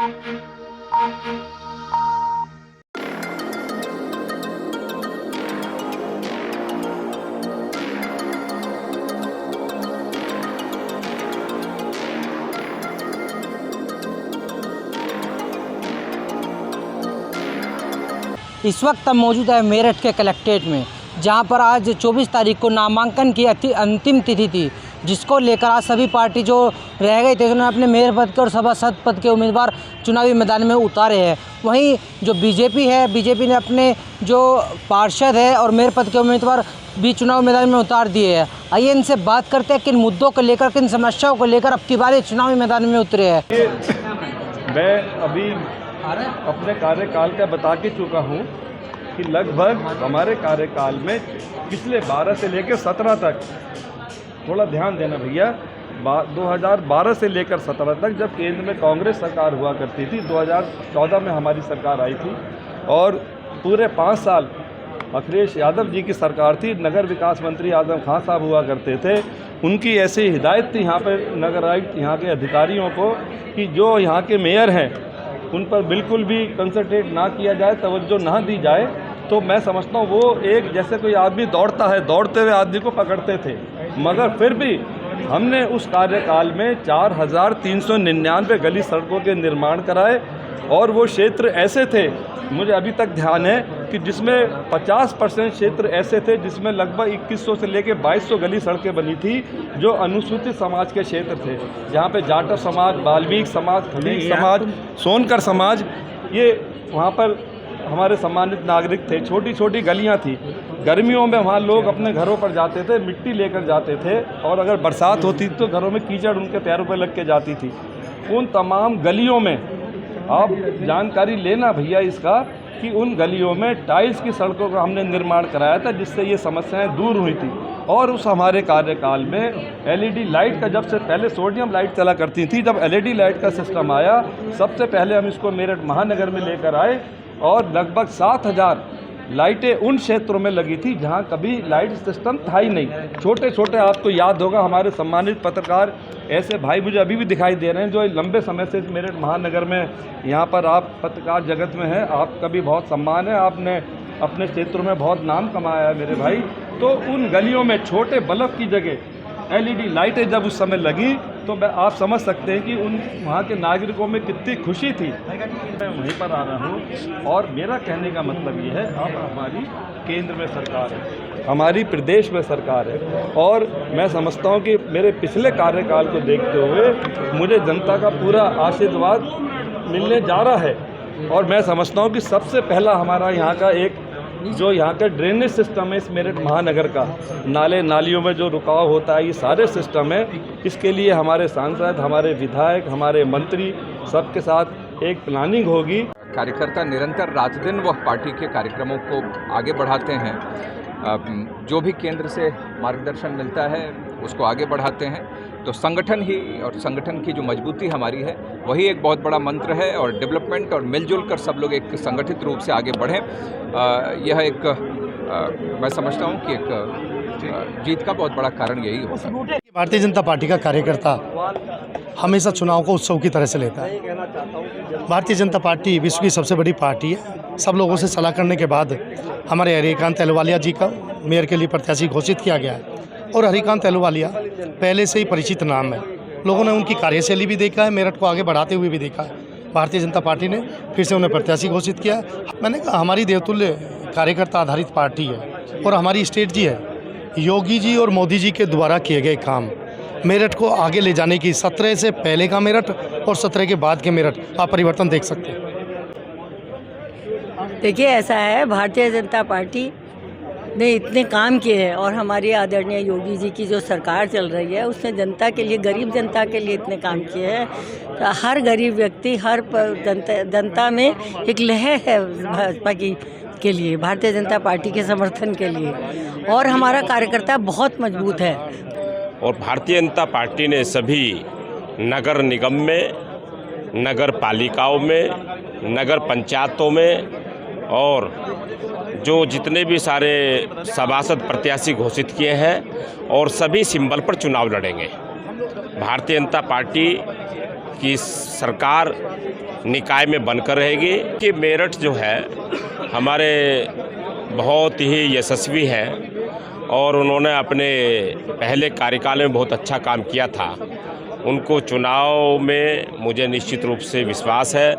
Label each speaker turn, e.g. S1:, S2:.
S1: इस वक्त हम मौजूद है मेरठ के कलेक्ट्रेट में, जहां पर आज 24 तारीख को नामांकन की अंतिम तिथि थी, जिसको लेकर आज सभी पार्टी जो रह गए थे उन्होंने अपने मेयर पद के और सभासद पद के उम्मीदवार चुनावी मैदान में उतारे हैं। वहीं जो बीजेपी है, बीजेपी ने अपने जो पार्षद है और मेयर पद के उम्मीदवार भी चुनाव मैदान में उतार दिए हैं। आइए इनसे बात करते हैं किन मुद्दों को लेकर, किन समस्याओं को लेकर अब की बार चुनावी मैदान में उतरे हैं।
S2: मैं अभी अपने कार्यकाल का बता के चुका हूँ कि लगभग हमारे कार्यकाल में पिछले 12 से लेकर 17 तक, थोड़ा ध्यान देना भैया, 2012 से लेकर 17 तक जब केंद्र में कांग्रेस सरकार हुआ करती थी, 2014 में हमारी सरकार आई थी और पूरे 5 साल अखिलेश यादव जी की सरकार थी। नगर विकास मंत्री आजम खां साहब हुआ करते थे। उनकी ऐसी हिदायत थी यहाँ पर नगर आयुक्त यहाँ के अधिकारियों को कि जो यहाँ के मेयर हैं उन पर बिल्कुल भी कंसंट्रेट ना किया जाए, तवज्जो ना दी जाए। तो मैं समझता हूँ वो एक जैसे कोई आदमी दौड़ता है, दौड़ते हुए आदमी को पकड़ते थे। मगर फिर भी हमने उस कार्यकाल में 4399 गली सड़कों के निर्माण कराए और वो क्षेत्र ऐसे थे, मुझे अभी तक ध्यान है कि जिसमें 50% क्षेत्र ऐसे थे जिसमें लगभग 2100 से लेकर 2200 गली सड़कें बनी थी जो अनुसूचित समाज के क्षेत्र थे, जहाँ पे जाटव समाज, बाल्मीक समाज, खलीक समाज, सोनकर समाज, ये वहाँ पर हमारे सम्मानित नागरिक थे। छोटी छोटी गलियाँ थी, गर्मियों में वहाँ लोग अपने घरों पर जाते थे, मिट्टी लेकर जाते थे और अगर बरसात होती तो घरों में कीचड़ उनके पैरों पर लग के जाती थी। उन तमाम गलियों में आप जानकारी लेना भैया इसका कि उन गलियों में टाइल्स की सड़कों का हमने निर्माण कराया था, जिससे ये समस्याएं दूर हुई थी। और उस हमारे कार्यकाल में एलईडी लाइट का, जब से पहले सोडियम लाइट चला करती थी, जब एलईडी लाइट का सिस्टम आया सबसे पहले हम इसको मेरठ महानगर में लेकर आए और लगभग 7000 लाइटें उन क्षेत्रों में लगी थी जहां कभी लाइट सिस्टम था ही नहीं। छोटे छोटे, आपको याद होगा हमारे सम्मानित पत्रकार ऐसे भाई मुझे अभी भी दिखाई दे रहे हैं जो लंबे समय से मेरठ महानगर में यहाँ पर आप पत्रकार जगत में हैं, आपका भी बहुत सम्मान है, आपने अपने क्षेत्रों में बहुत नाम कमाया है मेरे भाई। तो उन गलियों में छोटे बल्ब की जगह एलईडी लाइटें जब उस समय लगी तो आप समझ सकते हैं कि उन वहाँ के नागरिकों में कितनी खुशी थी। मैं वहीं पर आ रहा हूँ और मेरा कहने का मतलब ये है, अब हमारी केंद्र में सरकार है, हमारी प्रदेश में सरकार है और मैं समझता हूँ कि मेरे पिछले कार्यकाल को देखते हुए मुझे जनता का पूरा आशीर्वाद मिलने जा रहा है। और मैं समझता हूँ कि सबसे पहला हमारा यहाँ का एक जो यहाँ का ड्रेनेज सिस्टम है इस मेरठ महानगर का, नाले नालियों में जो रुकाव होता है, ये सारे सिस्टम है। इसके लिए हमारे सांसद, हमारे विधायक, हमारे मंत्री सबके साथ एक प्लानिंग होगी।
S3: कार्यकर्ता निरंतर रात दिन वह पार्टी के कार्यक्रमों को आगे बढ़ाते हैं, जो भी केंद्र से मार्गदर्शन मिलता है उसको आगे बढ़ाते हैं। तो संगठन ही और संगठन की जो मजबूती हमारी है वही एक बहुत बड़ा मंत्र है और डेवलपमेंट और मिलजुल कर सब लोग एक संगठित रूप से आगे बढ़ें, यह एक मैं समझता हूँ कि एक जीत का बहुत बड़ा कारण यही होगा।
S4: भारतीय जनता पार्टी का कार्यकर्ता हमेशा चुनाव को उत्सव की तरह से लेता है। भारतीय जनता पार्टी विश्व की सबसे बड़ी पार्टी है। सब लोगों से सलाह करने के बाद हमारे हरिकांत अहलूवालिया जी का मेयर के लिए प्रत्याशी घोषित किया गया है और हरिकांत अहलूवालिया पहले से ही परिचित नाम है। लोगों ने उनकी कार्यशैली भी देखा है, मेरठ को आगे बढ़ाते हुए भी देखा है। भारतीय जनता पार्टी ने फिर से उन्हें प्रत्याशी घोषित किया है। मैंने कहा हमारी देवतुल्य कार्यकर्ता आधारित पार्टी है और हमारी स्ट्रेटजी है योगी जी और मोदी जी के द्वारा किए गए काम मेरठ को आगे ले जाने की। 17 से पहले का मेरठ और 17 के बाद के मेरठ आप परिवर्तन देख सकते हैं।
S5: देखिए ऐसा है, भारतीय जनता पार्टी ने इतने काम किए हैं और हमारी आदरणीय योगी जी की जो सरकार चल रही है उसने जनता के लिए, गरीब जनता के लिए इतने काम किए हैं। तो हर गरीब व्यक्ति, हर जनता में एक लहर है भाजपा की के लिए, भारतीय जनता पार्टी के समर्थन के लिए, और हमारा कार्यकर्ता बहुत मजबूत है।
S6: और भारतीय जनता पार्टी ने सभी नगर निगम में, नगर पालिकाओं में, नगर पंचायतों में और जो जितने भी सारे सभासद प्रत्याशी घोषित किए हैं और सभी सिंबल पर चुनाव लड़ेंगे। भारतीय जनता पार्टी कि सरकार निकाय में बनकर रहेगी। कि मेरठ जो है हमारे बहुत ही यशस्वी है और उन्होंने अपने पहले कार्यकाल में बहुत अच्छा काम किया था। उनको चुनाव में मुझे निश्चित रूप से विश्वास है।